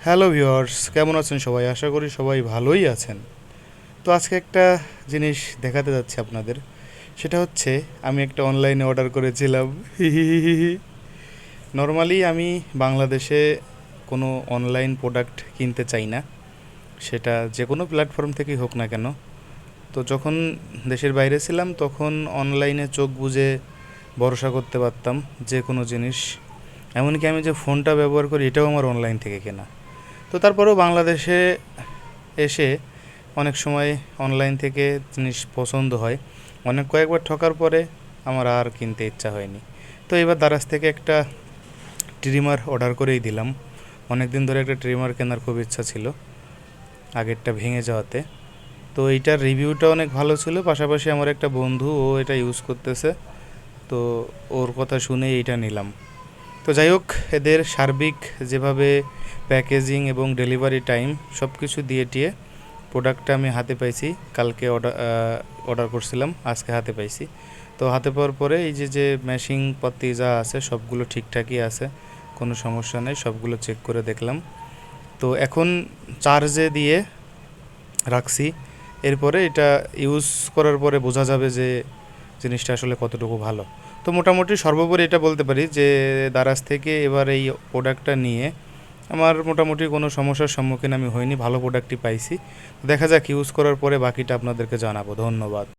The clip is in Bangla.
হ্যালো ভিউয়ার্স, কেমন আছেন সবাই? আশা করি সবাই ভালোই আছেন। তো আজকে একটা জিনিস দেখাতে যাচ্ছি আপনাদের। সেটা হচ্ছে আমি একটা অনলাইনে অর্ডার করেছিলাম। নর্মালি আমি বাংলাদেশে কোনো অনলাইন প্রোডাক্ট কিনতে চাই না, সেটা যে কোনো প্ল্যাটফর্ম থেকেই হোক না কেন। তো যখন দেশের বাইরে ছিলাম তখন অনলাইনে চোখ বুজে ভরসা করতে পারতাম যে কোনো জিনিস। এমনকি আমি যে ফোনটা ব্যবহার করি এটাও আমার অনলাইন থেকে কেনা। তো তারপরেও বাংলাদেশে এসে অনেক সময় অনলাইন থেকে জিনিস পছন্দ হয়, অনেক কয়েকবার ঠকার পরে আমার আর কিনতে ইচ্ছা হয়নি। তো এবার দারাজ থেকে একটা ট্রিমার অর্ডার করেই দিলাম। অনেক দিন ধরে একটা ট্রিমার কেনার খুব ইচ্ছা ছিল, আগেরটা ভেঙে যাওয়াতে। তো এইটার রিভিউটা অনেক ভালো ছিল, পাশাপাশি আমার একটা বন্ধু ও এটা ইউজ করতেছে, তো ওর কথা শুনে এইটা নিলাম। তো যাই হোক, এদের সার্বিক যেভাবে প্যাকেজিং এবং ডেলিভারি টাইম সব কিছু দিয়ে টিয়ে প্রোডাক্টটা আমি হাতে পাইছি। কালকে অর্ডার করছিলাম, আজকে হাতে পাইছি। তো হাতে পাওয়ার পরে এই যে ম্যাশিং পাতি যা আছে সবগুলো ঠিকঠাকই আছে, কোনো সমস্যা নেই, সবগুলো চেক করে দেখলাম। তো এখন চার্জে দিয়ে রাখছি, এরপরে এটা ইউজ করার পরে বোঝা যাবে যে জিনিসটা আসলে কতটুকু ভালো। তো মোটামুটি সর্বোপরি এটা বলতে পারি যে দারাজ থেকে এবার এই প্রোডাক্টটা নিয়ে আমার মোটামুটি কোনো সমস্যার সম্মুখীন আমি হইনি, ভালো প্রোডাক্টই পাইছি। দেখা যাক, ইউজ করার পরে বাকিটা আপনাদেরকে জানাবো। ধন্যবাদ।